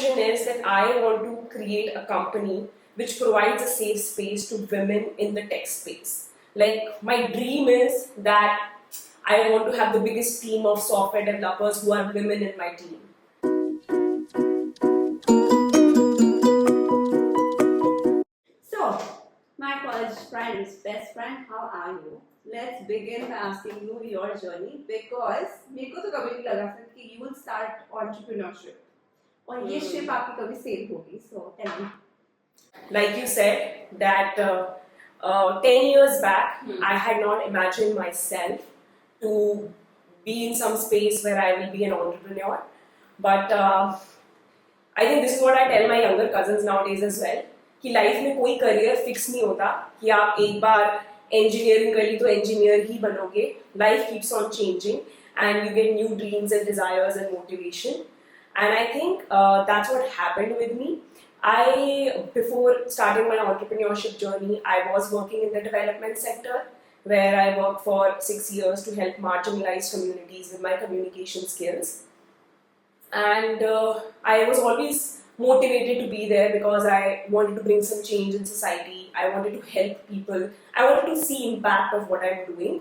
vision is that I want to create a company which provides a safe space to women in the tech space. Like, my dream is that I want to have the biggest team of software developers who are women in my team. So, my college friends, best friend, how are you? Let's begin by asking you your journey because मेरे को तो कभी नहीं लगा था कि you will start entrepreneurship और ये ship आपकी कभी sail होगी. So, tell me. Like you said, that 10 years back, I had not imagined myself to be in some space where I will be an entrepreneur. But I think this is what I tell my younger cousins nowadays as well. कि life में कोई career fix नहीं होता कि आप एक बार engineering कर ली तो इंजीनियर ही बनोगे. Life keeps on changing and you get new dreams and desires and motivation. And I think that's what happened with me. Before starting my entrepreneurship journey, I was working in the development sector where I worked for 6 years to help marginalized communities with my communication skills. And I was always motivated to be there because I wanted to bring some change in society. I wanted to help people. I wanted to see impact of what I'm doing.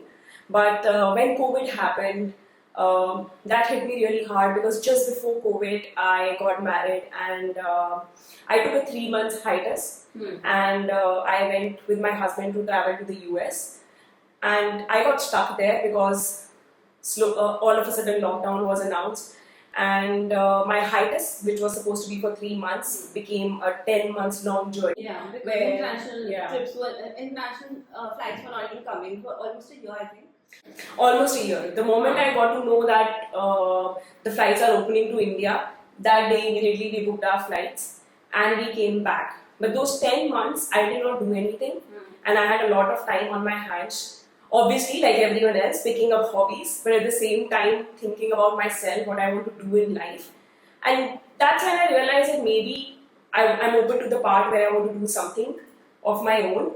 But when COVID happened, that hit me really hard because just before COVID, I got married and I took a 3 month hiatus and I went with my husband to travel to the US. And I got stuck there because all of a sudden lockdown was announced. And my hiatus, which was supposed to be for 3 months, became a 10 months long journey. Yeah, because international trips were, international flights were not even coming for almost a year, I think. Almost a year. The moment I got to know that the flights are opening to India, that day immediately we booked our flights and we came back. But those 10 months, I did not do anything and I had a lot of time on my hands. Obviously, like everyone else, picking up hobbies, but at the same time thinking about myself, what I want to do in life. And that's when I realized that maybe I'm open to the part where I want to do something of my own.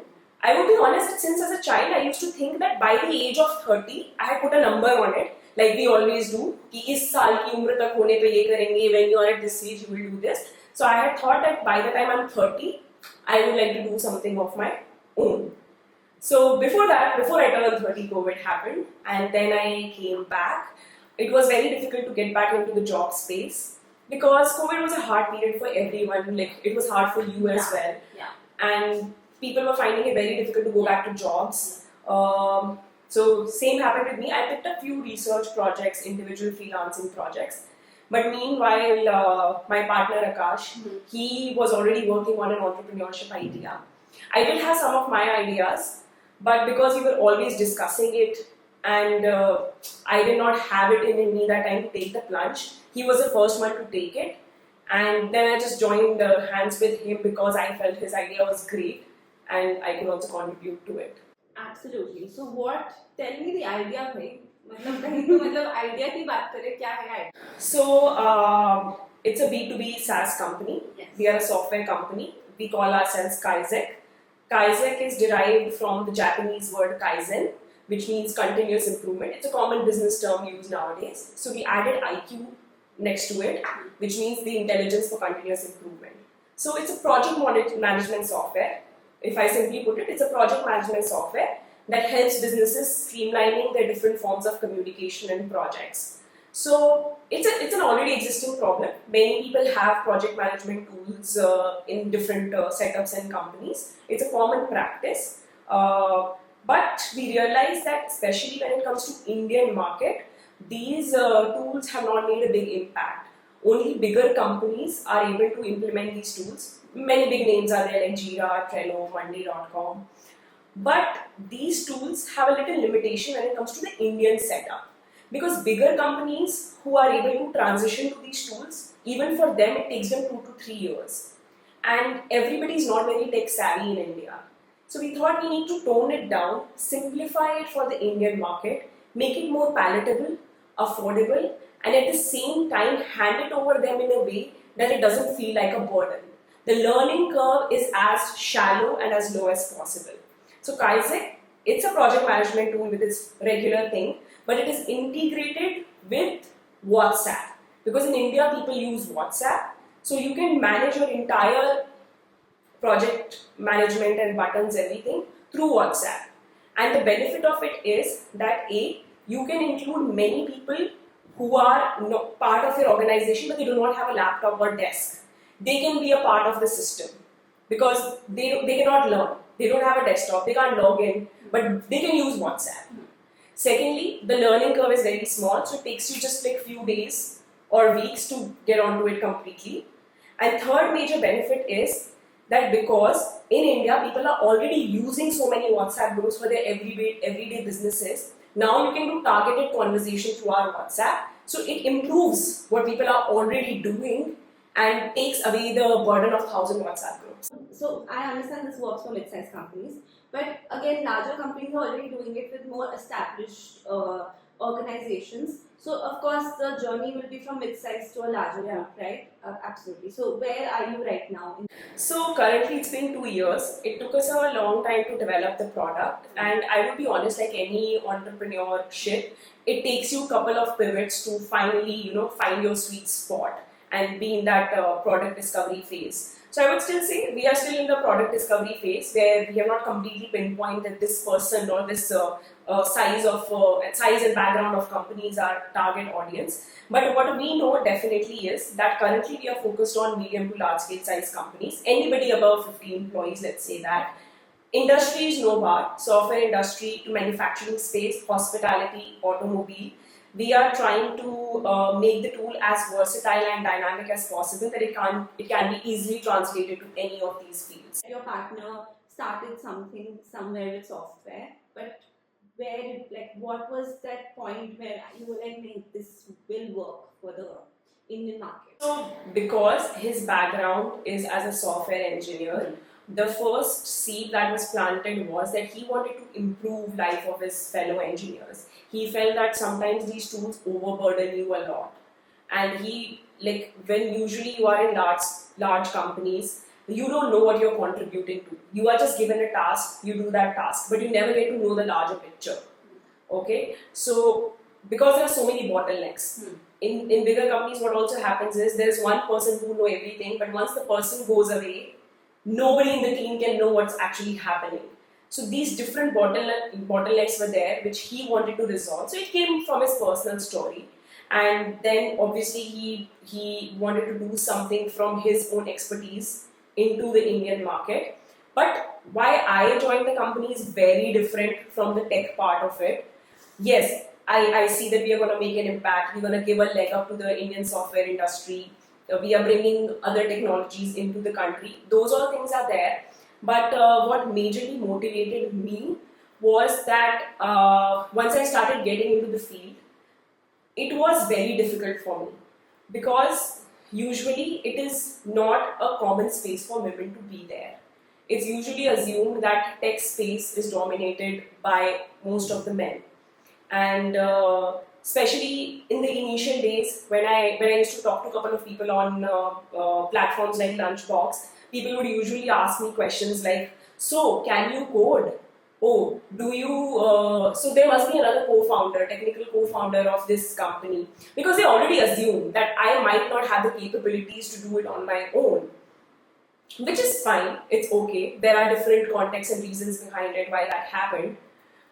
I would be honest that since as a child, I used to think that by the age of 30, I had put a number on it, like we always do, कि इस साल की उम्र तक होने पे ये करेंगे, when you are at this age, you will do this. So I had thought that by the time I'm 30, I would like to do something of my own. So before that, before I turned 30, COVID happened, and then I came back. It was very difficult to get back into the job space because COVID was a hard period for everyone. Like, it was hard for you as well. Yeah. And people were finding it very difficult to go back to jobs. So same happened with me. I picked a few research projects, individual freelancing projects. But meanwhile, my partner Akash, he was already working on an entrepreneurship idea. I did have some of my ideas, but because we were always discussing it and I did not have it in me that time to take the plunge, he was the first one to take it. And then I just joined hands with him because I felt his idea was great and I could also contribute to it. Absolutely. So what? Tell me the idea, bhai. मतलब कहीं तो मतलब idea की बात करें, क्या है idea? So it's a B2B SaaS company. Yes. We are a software company. We call ourselves KaekIQ. KaekIQ is derived from the Japanese word kaizen, which means continuous improvement. It's a common business term used nowadays. So we added IQ next to it, which means the intelligence for continuous improvement. So it's a project management software. If I simply put it, it's a project management software that helps businesses streamlining their different forms of communication and projects. So it's an already existing problem. Many people have project management tools in different setups and companies. It's a common practice. But we realize that especially when it comes to Indian market, these tools have not made a big impact. Only bigger companies are able to implement these tools. Many big names are there like Jira, Trello, Monday.com. But these tools have a little limitation when it comes to the Indian setup. Because bigger companies who are able to transition to these tools, even for them it takes them 2 to 3 years. And everybody is not very tech savvy in India. So we thought we need to tone it down, simplify it for the Indian market, make it more palatable, affordable, and at the same time hand it over them in a way that it doesn't feel like a burden. The learning curve is as shallow and as low as possible. So KaekIQ, it's a project management tool with its regular thing, but it is integrated with WhatsApp. Because in India, people use WhatsApp. So you can manage your entire project management and buttons, everything through WhatsApp. And the benefit of it is that you can include many people who are not part of your organization but they do not have a laptop or desk. They can be a part of the system because they cannot learn. They don't have a desktop, they can't log in, but they can use WhatsApp. Secondly, the learning curve is very small, so it takes you just like few days or weeks to get onto it completely. And third major benefit is that because in India people are already using so many WhatsApp groups for their everyday businesses, now you can do targeted conversation through our WhatsApp. So it improves what people are already doing and takes away the burden of 1,000 WhatsApp groups. So I understand this works for mid-sized companies, but again, larger companies are already doing it with more established organizations. So of course, the journey will be from mid-sized to a larger group, right? Absolutely. So where are you right now? So currently it's been 2 years. It took us a long time to develop the product, and I would be honest, like any entrepreneurship, it takes you a couple of pivots to finally, find your sweet spot and be in that product discovery phase. So I would still say we are still in the product discovery phase where we have not completely pinpointed this person or this size and background of companies our target audience. But what we know definitely is that currently we are focused on medium to large scale size companies. Anybody above 50 employees, let's say that. Industry is no bar. Software industry to manufacturing space, hospitality, automobile. We are trying to make the tool as versatile and dynamic as possible that it can be easily translated to any of these fields. Your partner started something somewhere with software, but what was that point where you were like, "Nee, this will work for the Indian market"? So, because his background is as a software engineer, the first seed that was planted was that he wanted to improve life of his fellow engineers. He felt that sometimes these tools overburden you a lot, and when usually you are in large companies, you don't know what you're contributing to. You are just given a task, you do that task, but you never get to know the larger picture. Okay, so because there are so many bottlenecks. In bigger companies, what also happens is there's one person who knows everything, but once the person goes away, nobody in the team can know what's actually happening. So these different bottlenecks were there, which he wanted to resolve. So it came from his personal story, and then obviously he wanted to do something from his own expertise into the Indian market. But why I joined the company is very different from the tech part of it. Yes, I see that we are going to make an impact. We're going to give a leg up to the Indian software industry. We are bringing other technologies into the country. Those all things are there. But what majorly motivated me was that once I started getting into the field, it was very difficult for me because usually it is not a common space for women to be there. It's usually assumed that tech space is dominated by most of the men. And especially in the initial days when I used to talk to a couple of people on platforms like Lunchbox, people would usually ask me questions like, so can you code? Oh, do you, so there must be another technical co-founder of this company, because they already assume that I might not have the capabilities to do it on my own, which is fine, it's okay. There are different contexts and reasons behind it why that happened.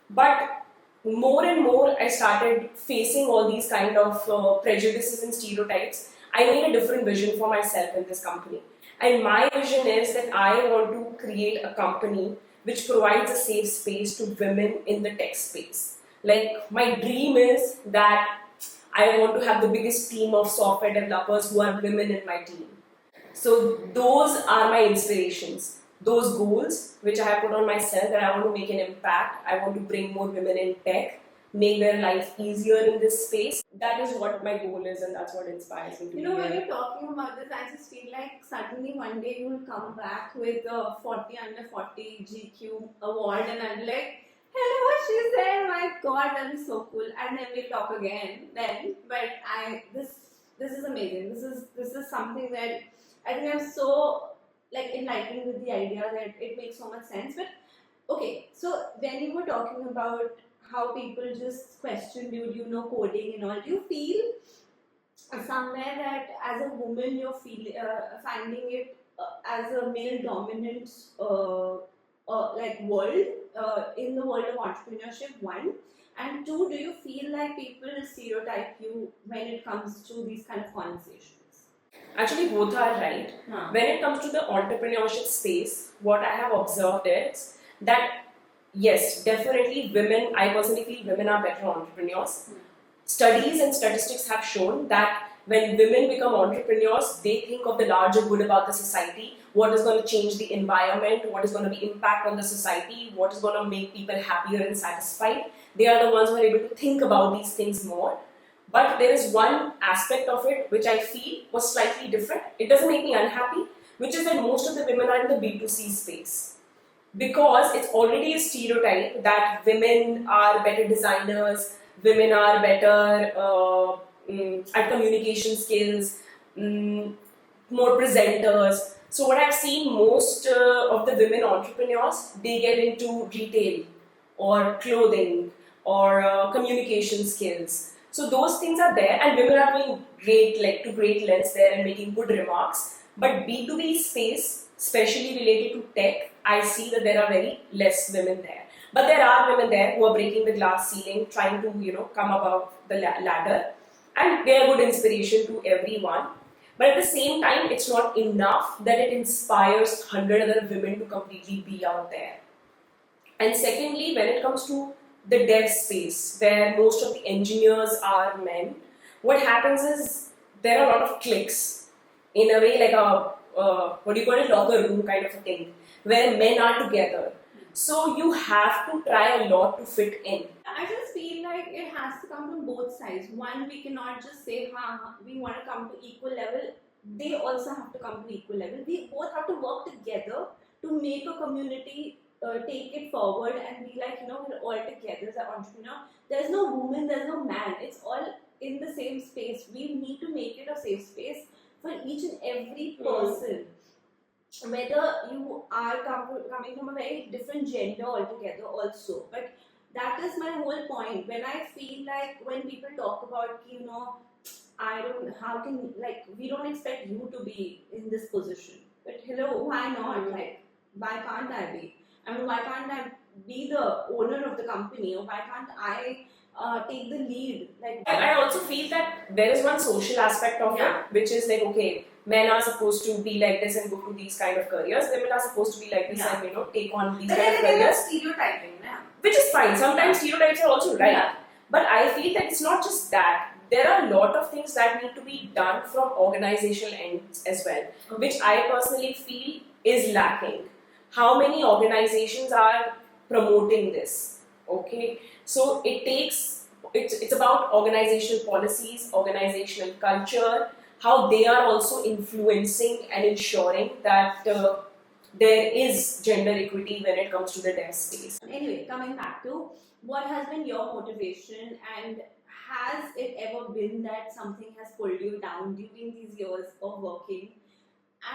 But more and more I started facing all these kind of prejudices and stereotypes. I made a different vision for myself in this company. And my vision is that I want to create a company which provides a safe space to women in the tech space. Like, my dream is that I want to have the biggest team of software developers who are women in my team. So those are my inspirations. Those goals which I have put on myself, that I want to make an impact, I want to bring more women in tech, make their life easier in this space. That is what my goal is, and that's what inspires me to You know, when you're talking about this, I just feel like suddenly one day you'll come back with a 40 under 40 GQ award, and I'll be like, hello, she's there, my god, that is so cool. And then we'll talk again then. But this is amazing. This is something that I think I'm so enlightened with the idea that it makes so much sense. But okay, so when you were talking about how people just questioned you, coding and all, do you feel somewhere that as a woman you're finding it as a male dominant like world in the world of entrepreneurship, one, and two, do you feel like people stereotype you when it comes to these kind of conversations? Actually, both are right. When it comes to the entrepreneurship space, what I have observed is that yes, definitely women, I personally feel women are better entrepreneurs. Studies and statistics have shown that when women become entrepreneurs, they think of the larger good about the society, what is going to change the environment, what is going to be impact on the society, what is going to make people happier and satisfied. They are the ones who are able to think about these things more. But there is one aspect of it which I feel was slightly different. It doesn't make me unhappy, which is that most of the women are in the B2C space. Because it's already a stereotype that women are better designers, women are better at communication skills, more presenters. So what I've seen, most of the women entrepreneurs, they get into retail or clothing or communication skills. So those things are there, and women are doing great, like to great lengths there and making good remarks. But B2B space, especially related to tech, I see that there are very less women there. But there are women there who are breaking the glass ceiling, trying to come above the ladder, and they are good inspiration to everyone. But at the same time, it's not enough that it inspires 100 other women to completely be out there. And secondly, when it comes to the dev space, where most of the engineers are men, what happens is there are a lot of cliques, in a way like a what do you call it, locker room kind of a thing, where men are together. So you have to try a lot to fit in. I just feel like it has to come from both sides. One, we cannot just say, we want to come to equal level. They also have to come to equal level. We both have to work together to make a community take it forward and be like, we're all together as an entrepreneur. There's no woman, there's no man. It's all in the same space. We need to make it a safe space for each and every person. Whether you are coming from a very different gender altogether also. But that is my whole point. When I feel like when people talk about, we don't expect you to be in this position. But hello, why not? Like, why can't I be? I mean, why can't I be the owner of the company? Or why can't I take the lead? Like, I also feel that there is one social aspect of it, which is like, okay, men are supposed to be like this and go to these kind of careers. Women are supposed to be like this and take on these kind of careers. Stereotyping, which is fine. Sometimes stereotypes are also right. Yeah. But I feel that it's not just that. There are a lot of things that need to be done from organizational ends as well, which I personally feel is lacking. How many organizations are promoting this? Okay, so it's about organizational policies, organizational culture, how they are also influencing and ensuring that there is gender equity when it comes to the dev space. Anyway, coming back to what has been your motivation, and has it ever been that something has pulled you down during these years of working?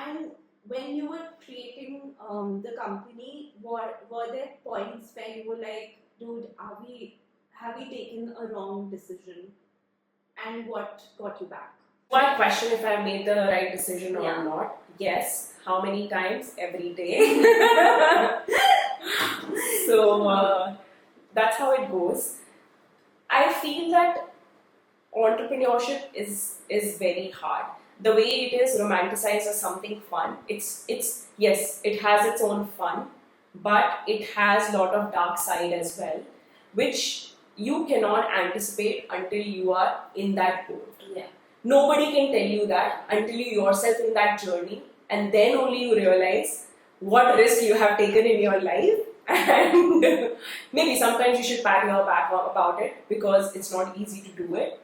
And when you were creating the company, were there points where you were like, dude, have we taken a wrong decision? And what got you back? One question, if I made the right decision or not. Yes. How many times? Every day. So that's how it goes. I feel that entrepreneurship is very hard. The way it is romanticized as something fun, it's yes, it has its own fun, but it has a lot of dark side as well, which you cannot anticipate until you are in that boat. Nobody can tell you that until you yourself in that journey, and then only you realize what risk you have taken in your life. And maybe sometimes you should pat your back about it, because it's not easy to do it.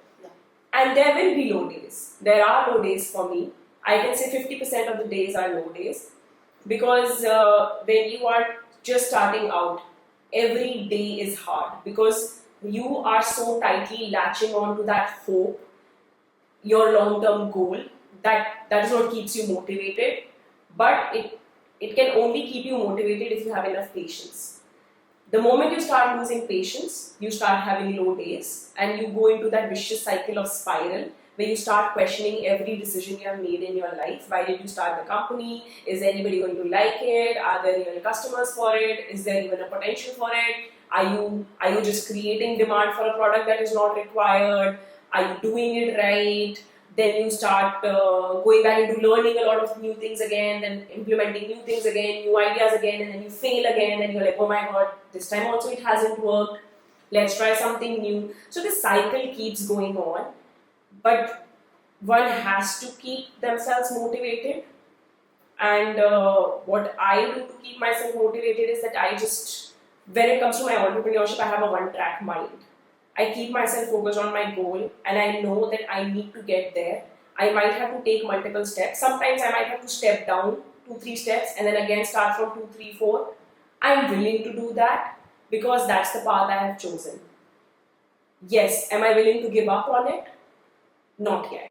And there will be low days. There are low days for me. I can say 50% of the days are low days, because when you are just starting out, every day is hard, because you are so tightly latching on to that hope, your long-term goal, that is what keeps you motivated. But it can only keep you motivated if you have enough patience. The moment you start losing patience, you start having low days, and you go into that vicious cycle of spiral where you start questioning every decision you have made in your life. Why did you start the company? Is anybody going to like it? Are there real customers for it? Is there even a potential for it? Are you just creating demand for a product that is not required? Are you doing it right? Then you start going back into learning a lot of new things again, then implementing new things again, new ideas again, and then you fail again, and you're like, oh my god, this time also it hasn't worked. Let's try something new. So this cycle keeps going on, but one has to keep themselves motivated. And what I do to keep myself motivated is that I just, when it comes to my entrepreneurship, I have a one-track mind. I keep myself focused on my goal, and I know that I need to get there. I might have to take multiple steps. Sometimes I might have to step down 2-3 steps and then again start from 2-3-4. I'm willing to do that because that's the path I have chosen. Yes, am I willing to give up on it? Not yet.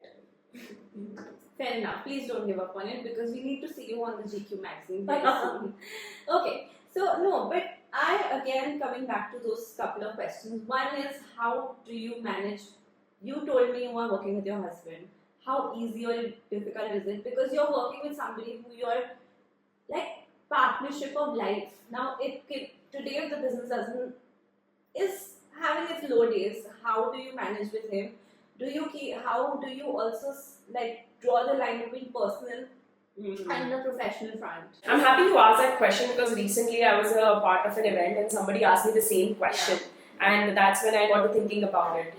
Fair enough. Please don't give up on it because we need to see you on the GQ magazine very soon. Okay. So no, but I again coming back to those couple of questions. One is, how do you manage? You told me you are working with your husband. How easy or difficult is it? Because you're working with somebody who you're like partnership of life. Now, today if the business doesn't is having its low days, how do you manage with him? How do you also like draw the line between personal and the professional front? I'm happy you asked that question because recently I was a part of an event and somebody asked me the same question, and that's when I got to thinking about it.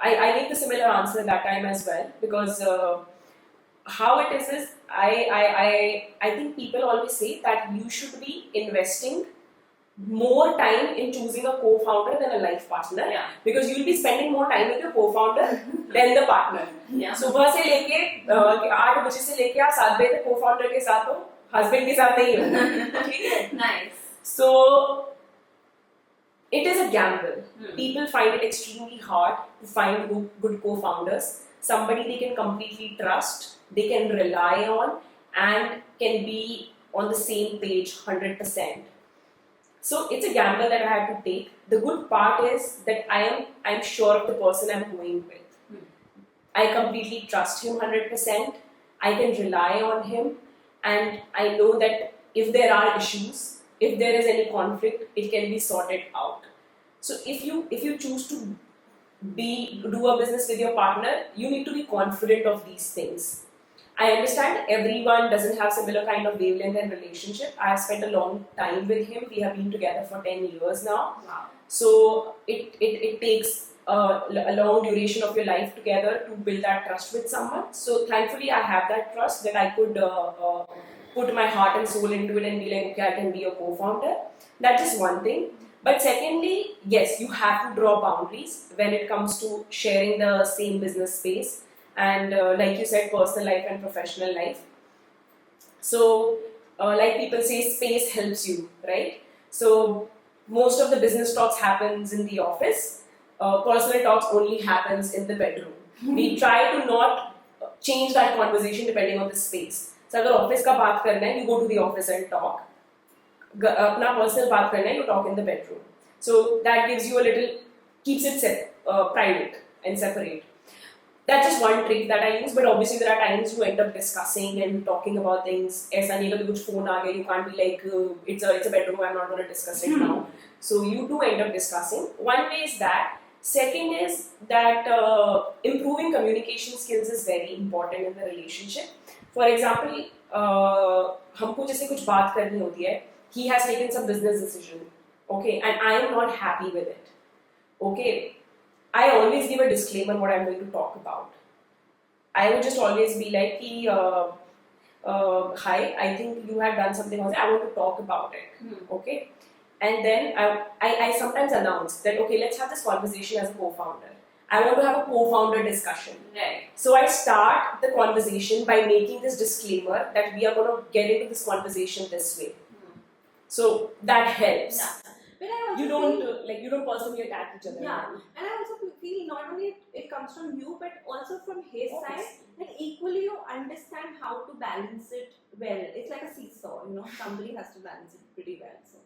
I gave the similar answer that time as well, because how it is I think people always say that you should be investing more time in choosing a co-founder than a life partner, because you'll be spending more time with your co-founder than the partner. सुबह से लेके 8 बजे से लेके आप 7 बजे तक co-founder के साथ हो, husband के साथ नहीं हो. ठीक है? Nice. So it is a gamble. People find it extremely hard to find good co-founders, somebody they can completely trust, they can rely on, and can be on the same page 100%. So it's a gamble that I had to take. The good part is that I'm sure of the person I'm going with. I completely trust him 100%. I can rely on him, and I know that if there are issues, if there is any conflict, it can be sorted out. So if you choose to do a business with your partner, you need to be confident of these things. I understand everyone doesn't have similar kind of wavelength and relationship. I have spent a long time with him. We have been together for 10 years now. Wow. So it takes a long duration of your life together to build that trust with someone. So thankfully I have that trust that I could put my heart and soul into it and be like, okay, I can be a co-founder. That's just one thing. But secondly, yes, you have to draw boundaries when it comes to sharing the same business space. And like you said, personal life and professional life. So like people say, space helps you, right? So most of the business talks happens in the office. Personal talks only happens in the bedroom. We try to not change that conversation depending on the space. So अगर office का बात करना है, you go to the office and talk. अपना personal बात करना है, you talk in the bedroom. So that gives you a little, keeps it private and separate. That's just one trick that I use, but obviously there are times you end up discussing and talking about things. ऐसा नहीं कि कुछ phone आ गया, you can't be like it's a bedroom, I'm not going to discuss it now. So you do end up discussing. One way is that. Second is that improving communication skills is very important in the relationship. For example, हमको जैसे कुछ बात करनी होती है, he has taken some business decision, okay, and I am not happy with it, okay. I always give a disclaimer what I'm going to talk about. I would just always be like, hi, I think you have done something else. I want to talk about it. Okay? And then I sometimes announce that, okay, let's have this conversation as a co-founder. I want to have a co-founder discussion. Right. So I start the conversation by making this disclaimer that we are going to get into this conversation this way. So that helps. Yeah. But I also you don't personally attack each other. Yeah, and I also feel not only it comes from you, but also from his side, that equally you understand how to balance it well. It's like a seesaw, somebody has to balance it pretty well. So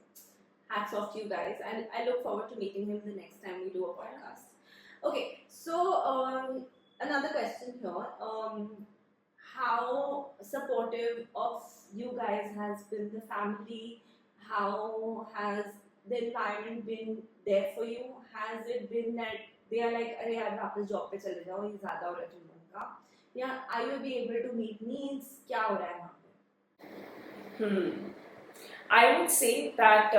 hats off to you guys, and I look forward to meeting him the next time we do a podcast. Okay, so another question here. How supportive of you guys has been the family? How has the environment been there for you? Has it been that they are like, अरे यार वापस job पे चले जाओ, ये ज़्यादा हो रहा है तुम लोगों का? Yeah, are you be able to meet needs? क्या हो रहा है वहाँ पे? I would say that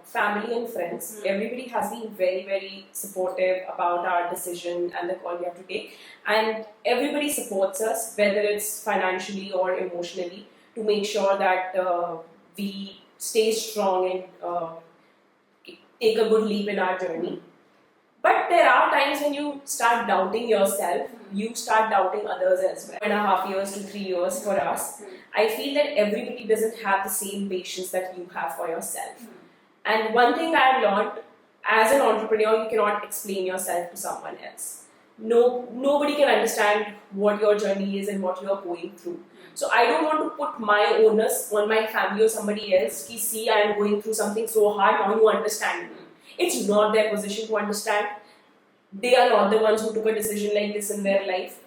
family and friends, everybody has been very, very supportive about our decision and the call we have to take. And everybody supports us, whether it's financially or emotionally, to make sure that we stay strong and take a good leap in our journey. But there are times when you start doubting yourself, you start doubting others as well. 2.5 years to 3 years for us, I feel that everybody doesn't have the same patience that you have for yourself. And one thing I've learned, as an entrepreneur, you cannot explain yourself to someone else. Nobody can understand what your journey is and what you are going through. So I don't want to put my onus on my family or somebody else. Ki, see, I am going through something so hard, now you understand me. It's not their position to understand. They are not the ones who took a decision like this in their life.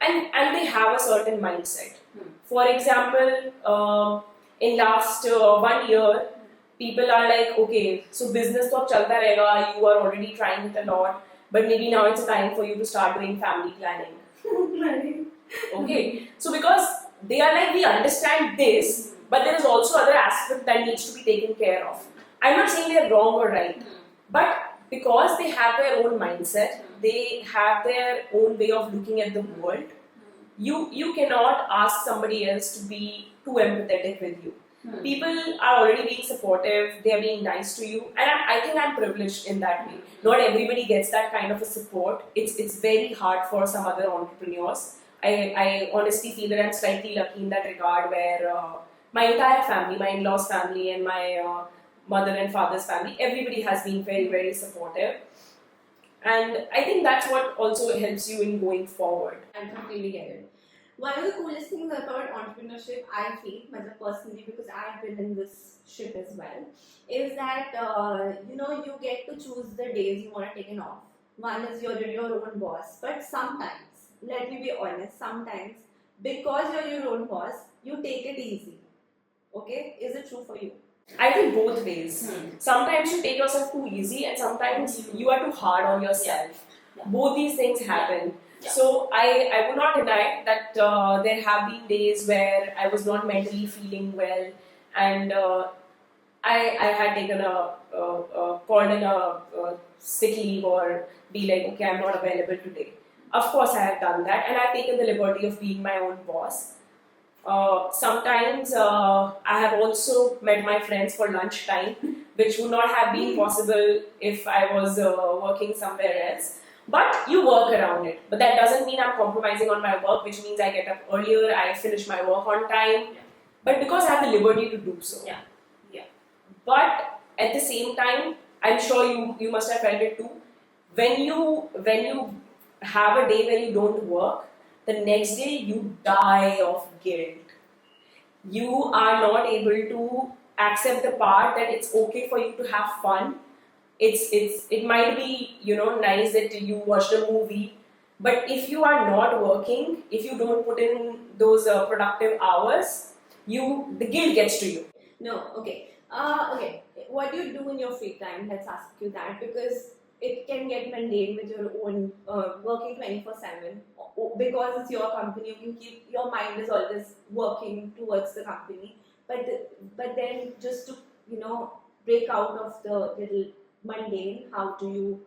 And they have a certain mindset. For example, in last 1 year, people are like, okay, so business to chalta rahega, you are already trying it a lot, but maybe now it's a time for you to start doing family planning. Okay, so because they are like, we understand this, but there is also other aspect that needs to be taken care of. I'm not saying they're wrong or right, but because they have their own mindset, they have their own way of looking at the world, you cannot ask somebody else to be too empathetic with you. People are already being supportive, they are being nice to you, and I think I'm privileged in that way. Not everybody gets that kind of a support. It's very hard for some other entrepreneurs. I honestly feel that I'm slightly lucky in that regard, where my entire family, my in-laws family and my mother and father's family, everybody has been very, very supportive. And I think that's what also helps you in going forward. I completely get it. One of the coolest things about entrepreneurship, I feel, personally, because I've been in this ship as well, is that you get to choose the days you want to take off. One is you're your own boss, but sometimes, let me be honest, sometimes because you're your own boss, you take it easy. Okay, is it true for you? I think both ways. Sometimes you take yourself too easy, and sometimes you are too hard on yourself. Both these things happen. So I would not deny that there have been days where I was not mentally feeling well, and I had taken called in a sick leave or be like, okay, I'm not available today. Of course, I have done that, and I've taken the liberty of being my own boss. Sometimes I have also met my friends for lunchtime, which would not have been possible if I was working somewhere else. But you work around it. But that doesn't mean I'm compromising on my work, which means I get up earlier, I finish my work on time. But because I have the liberty to do so. Yeah. But at the same time, I'm sure you must have felt it too. When you have a day where you don't work, the next day you die of guilt. You are not able to accept the part that it's okay for you to have fun. It might be nice that you watched a movie, but if you are not working, if you don't put in those productive hours, the guilt gets to you. No, okay. Okay. What do you do in your free time? Let's ask you that, because it can get mundane with your own working 24/7. Because it's your company, you can keep your mind is always working towards the company. But then just to break out of the little mundane, how do you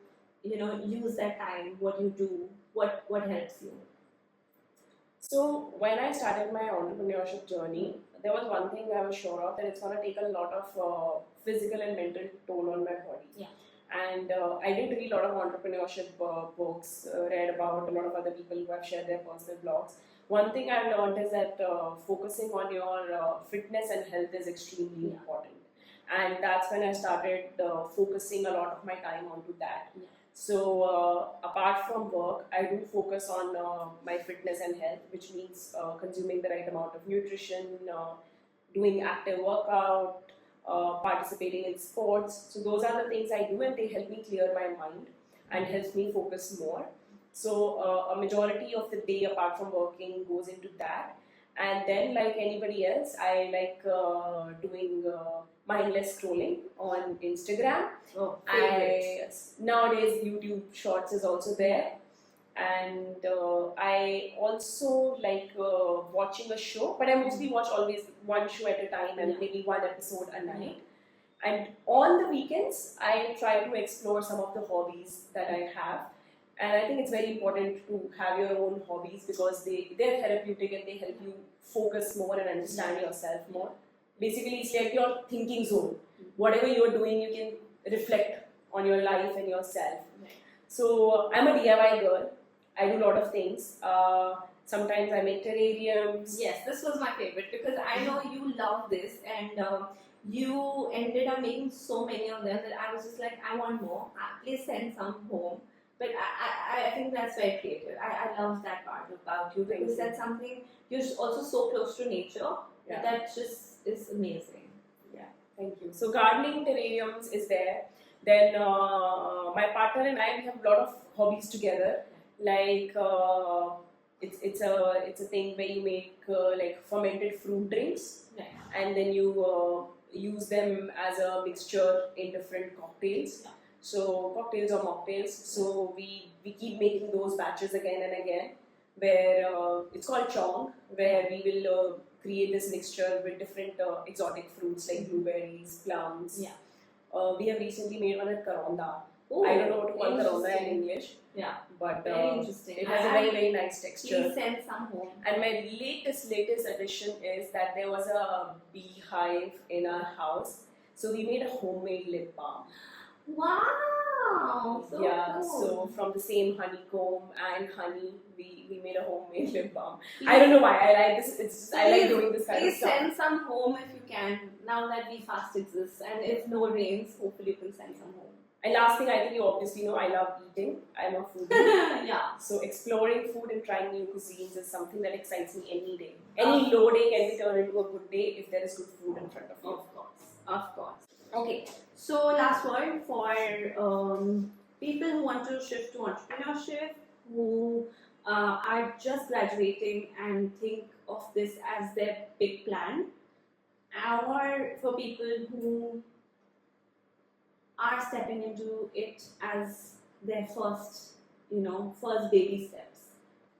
use that time? What do you do? What helps you? So when I started my entrepreneurship journey, there was one thing I was sure of, that it's going to take a lot of physical and mental toll on my body. Yeah. And I did read a lot of entrepreneurship books, read about a lot of other people who have shared their personal blogs. One thing I've learned is that focusing on your fitness and health is extremely important. And that's when I started focusing a lot of my time onto that. Yeah. So apart from work, I do focus on my fitness and health, which means consuming the right amount of nutrition, doing active workout, participating in sports. So those are the things I do, and they help me clear my mind and helps me focus more. So a majority of the day apart from working goes into that. And then, like anybody else, I like doing mindless scrolling on Instagram. Oh, favorite. Nowadays YouTube Shorts is also there, and I also like watching a show, but I mostly watch always one show at a time and maybe one episode a night. And on the weekends, I try to explore some of the hobbies that I have. And I think it's very important to have your own hobbies because they're therapeutic and they help you focus more and understand yourself more. Basically, it's like your thinking zone. Whatever you're doing, you can reflect on your life and yourself. So I'm a DIY girl. I do a lot of things. Sometimes I make terrariums. Yes, this was my favorite because I know you love this, and you ended up making so many of them that I was just like, I want more. Please send some home. But I think that's very creative. I love that part about you because that's something you're also so close to nature. Yeah. That just is amazing. Yeah, thank you. So gardening terrariums is there. Then my partner and I, we have a lot of hobbies together. Like it's a thing where you make like fermented fruit drinks, and then you use them as a mixture in different cocktails. So cocktails or mocktails. So we keep making those batches again and again. Where it's called chong, where we will create this mixture with different exotic fruits like blueberries, plums. Yeah. We have recently made one with karonda. Ooh, I don't know what to call karonda in English. Yeah, but very interesting. It has a very nice texture. Please send some home. And my latest addition is that there was a beehive in our house, so we made a homemade lip balm. Wow! So cool. So from the same honeycomb and honey, we made a homemade lip balm. I don't know why I like this. It's just, I like doing this kind of stuff. Please send some home if you can. Now that we fast exists, and if no rains, hopefully you can send some home. And last thing, I think you obviously know, I love eating. I'm a foodie. Yeah. So exploring food and trying new cuisines is something that excites me any day. Any low day can be turned into a good day if there is good food in front of you. Of course. Okay. So last word for people who want to shift to entrepreneurship, who are just graduating and think of this as their big plan, or for people who are stepping into it as their first baby steps.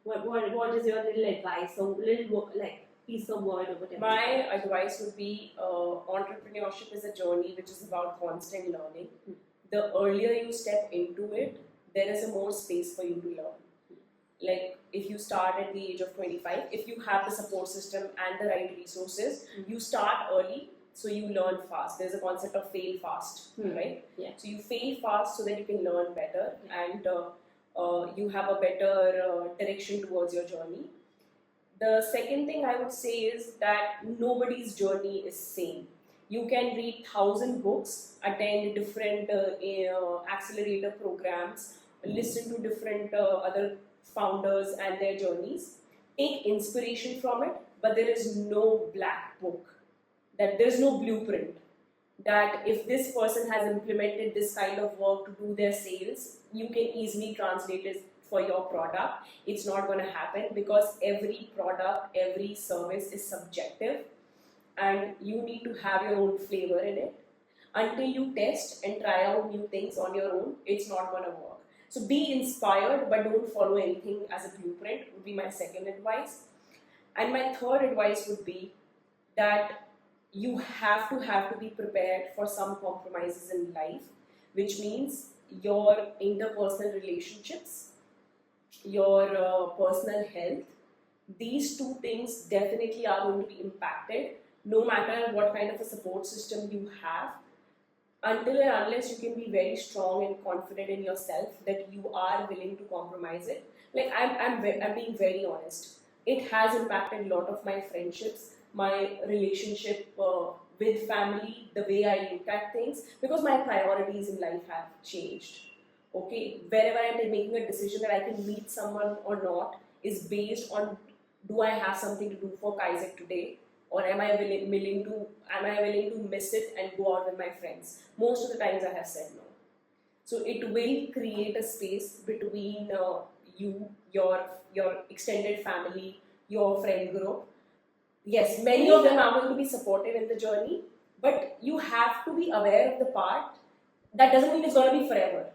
What is your little advice or little piece of word or whatever? My advice would be entrepreneurship is a journey which is about constant learning. The earlier you step into it, there is a more space for you to learn. Like if you start at the age of 25, if you have the support system and the right resources, you start early. So you learn fast. There's a concept of fail fast, right? Yeah. So you fail fast so that you can learn better and you have a better direction towards your journey. The second thing I would say is that nobody's journey is same. You can read 1,000 books, attend different accelerator programs, listen to different other founders and their journeys, take inspiration from it, but there is no black book. That there's no blueprint, that if this person has implemented this kind of work to do their sales, you can easily translate it for your product. It's not going to happen because every product, every service is subjective and you need to have your own flavor in it. Until you test and try out new things on your own, it's not going to work. So be inspired but don't follow anything as a blueprint would be my second advice. And my third advice would be that you have to be prepared for some compromises in life, which means your interpersonal relationships, your personal health. These two things definitely are going to be impacted no matter what kind of a support system you have, until and unless you can be very strong and confident in yourself that you are willing to compromise it. Like I'm being very honest. It has impacted a lot of my friendships, my relationship with family, the way I look at things, because my priorities in life have changed. Okay, wherever I'm making a decision that I can meet someone or not is based on, do I have something to do for KaekIQ today, or am I willing to miss it and go out with my friends? Most of the times I have said no. So it will create a space between your extended family, your friend group. Yes, many of them are going to be supportive in the journey, but you have to be aware of the part that doesn't mean it's going to be forever.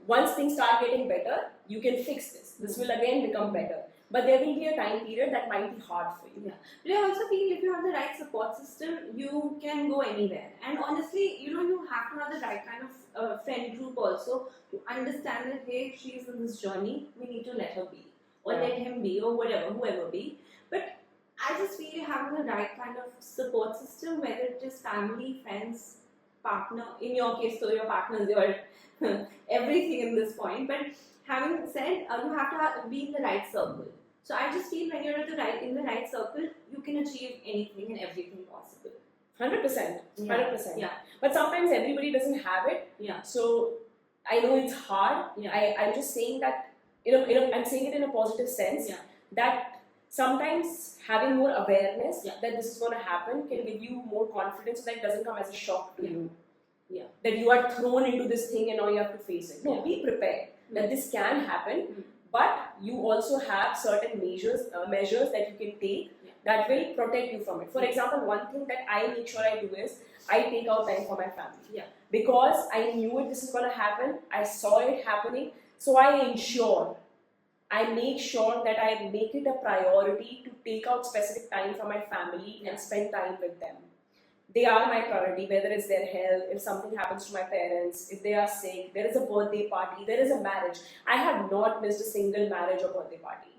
Once things start getting better, you can fix this. This will again become better. But there will be a time period that might be hard for you. Yeah. But I also feel if you have the right support system, you can go anywhere. And honestly, you have to have the right kind of friend group also to understand that, hey, she's in this journey, we need to let her be. Or let him be, or whatever, whoever be. But I just feel having the right kind of support system, whether it is family, friends, partner, in your case, so your partner is your everything in this point. But having said, you have to be in the right circle. So I just feel when you're in the right circle, you can achieve anything and everything possible. 100%. 100%. Yeah. But sometimes everybody doesn't have it. Yeah. So I know it's hard. Yeah. I'm just saying that, I'm saying it in a positive sense. Yeah. That sometimes having more awareness Yeah. that this is going to happen can give you more confidence so that it doesn't come as a shock to you. Yeah. That you are thrown into this thing and now you have to face it. No, Yeah. be prepared that this can happen. But you also have certain measures that you can take that will protect you from it. For example, one thing that I make sure I do is I take out time for my family. Yeah. Because I knew this is going to happen, I saw it happening, so I make sure that I make it a priority to take out specific time for my family and spend time with them. They are my priority, whether it's their health, if something happens to my parents, if they are sick, there is a birthday party, there is a marriage. I have not missed a single marriage or birthday party.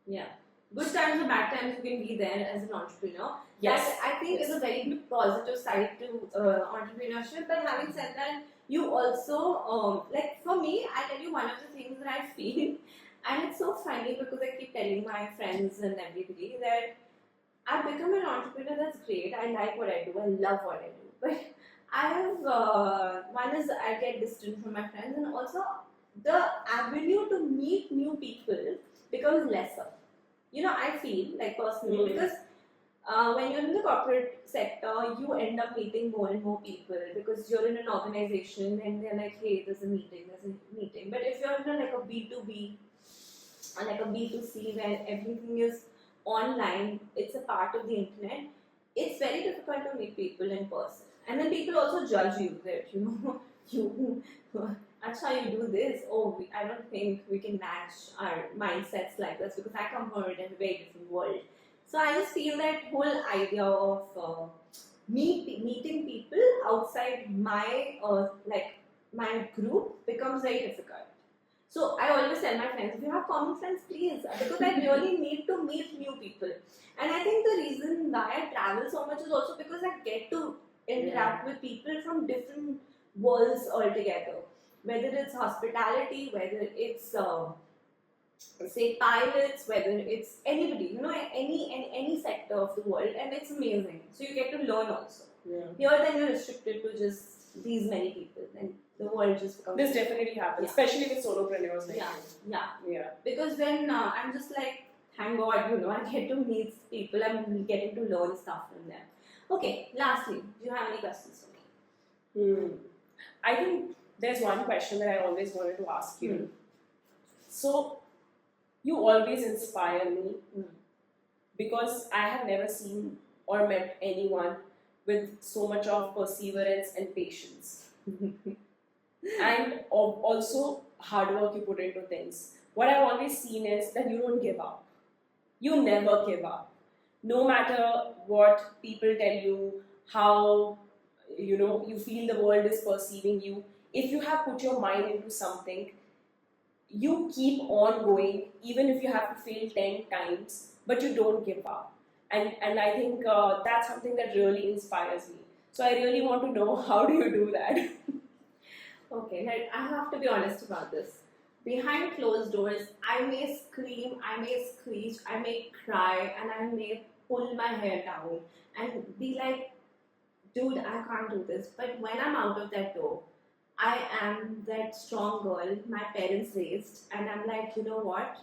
Yeah. Good times or bad times, you can be there as an entrepreneur. Yes. That I think is a very good positive side to entrepreneurship. But having said that, you also, like for me, I tell you one of the things that I feel, and it's so funny because I keep telling my friends and everybody that I've become an entrepreneur. That's great. I like what I do. I love what I do. But I have, one is I get distant from my friends, and also the avenue to meet new people becomes lesser. I feel like personally, because when you're in the corporate sector, you end up meeting more and more people because you're in an organization and they're like, hey, there's a meeting. But if you're in like a B2B or like a B2C where everything is online, it's a part of the internet, it's very difficult to meet people in person. And then people also judge you that, that's how you do this. Oh, I don't think we can match our mindsets like this because I come from a very different world. So I just feel that whole idea of meeting people outside my my group becomes very difficult. So I always tell my friends, if you have common friends, please, because I really need to meet new people. And I think the reason why I travel so much is also because I get to interact with people from different worlds altogether. Whether it's hospitality, whether it's say pilots, whether it's anybody, any sector of the world, and it's amazing. So you get to learn also. Yeah. Here then you're restricted to just these many people, and the world just becomes. This definitely happens, especially with solopreneurs. Like yeah. Because then I'm just like, thank God, I get to meet people. I'm getting to learn stuff from them. Okay, lastly, do you have any questions for me? I think there's one question that I always wanted to ask you. So, you always inspire me because I have never seen or met anyone with so much of perseverance and patience. And also hard work you put into things. What I've always seen is that you don't give up. You never give up. No matter what people tell you, how you feel the world is perceiving you, if you have put your mind into something, you keep on going, even if you have to fail 10 times, but you don't give up. And I think that's something that really inspires me. So I really want to know, how do you do that? Okay, I have to be honest about this. Behind closed doors, I may scream, I may screech, I may cry, and I may pull my hair down and be like, dude, I can't do this. But when I'm out of that door, I am that strong girl my parents raised, and I'm like, you know what?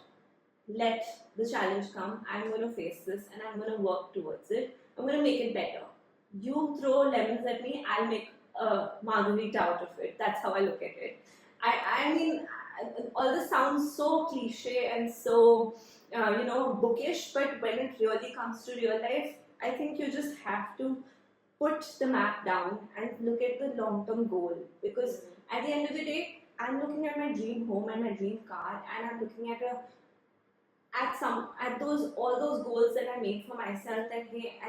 Let the challenge come. I'm going to face this and I'm going to work towards it. I'm going to make it better. You throw lemons at me, I'll make a margarita out of it. That's how I look at it. I mean, all this sounds so cliche and so bookish, but when it really comes to real life, I think you just have to put the map down and look at the long-term goal, because at the end of the day, I'm looking at my dream home and my dream car, and I'm looking at those all those goals that I made for myself, that hey,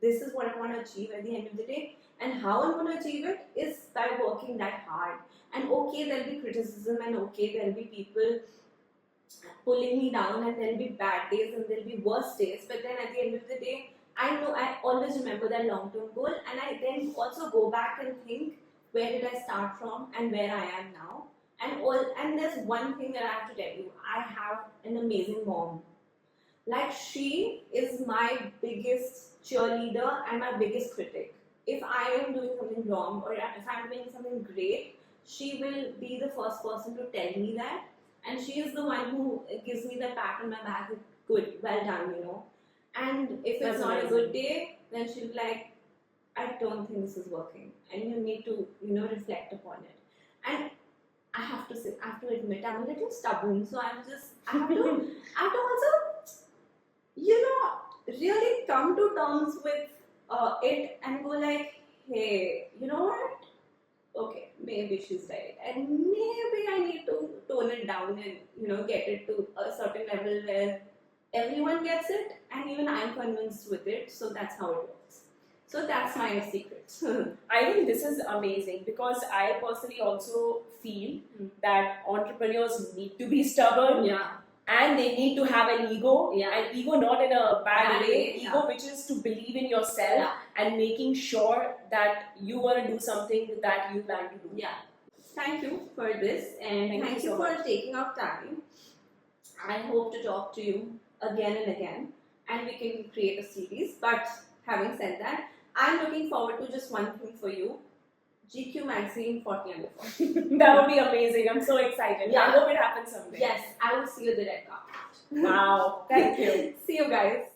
this is what I want to achieve at the end of the day, and how I'm going to achieve it is by working that hard. And okay, there'll be criticism, and okay, there'll be people pulling me down, and there'll be bad days and there'll be worse days, but then at the end of the day, I always remember that long-term goal, and I then also go back and think, where did I start from and where I am now. And there's one thing that I have to tell you, I have an amazing mom. Like, she is my biggest cheerleader and my biggest critic. If I am doing something wrong or if I'm doing something great, she will be the first person to tell me that, and she is the one who gives me the pat on my back, good, well done. And if it's not a good day, then she'll be like, I don't think this is working, and you need to reflect upon it. And I have to admit, I'm a little stubborn, so I have to also really come to terms with it and go like, hey, you know what? Okay, maybe she's right, and maybe I need to tone it down and get it to a certain level where everyone gets it, and even I'm convinced with it. So that's how it works. So that's my secret. I think this is amazing, because I personally also feel that entrepreneurs need to be stubborn. Yeah. And they need to have an ego, and ego not in a bad way, ego yeah. which is to believe in yourself and making sure that you want to do something that you plan to do. Yeah. Thank you for this, and thank you for taking out time. I hope to talk to you again and again, and we can create a series. But having said that, I'm looking forward to just one thing for you. GQ magazine 40 under 40. That would be amazing. I'm so excited. Yeah. I hope it happens someday. Yes, I will see you at the red carpet. Wow. Thank you. See you guys.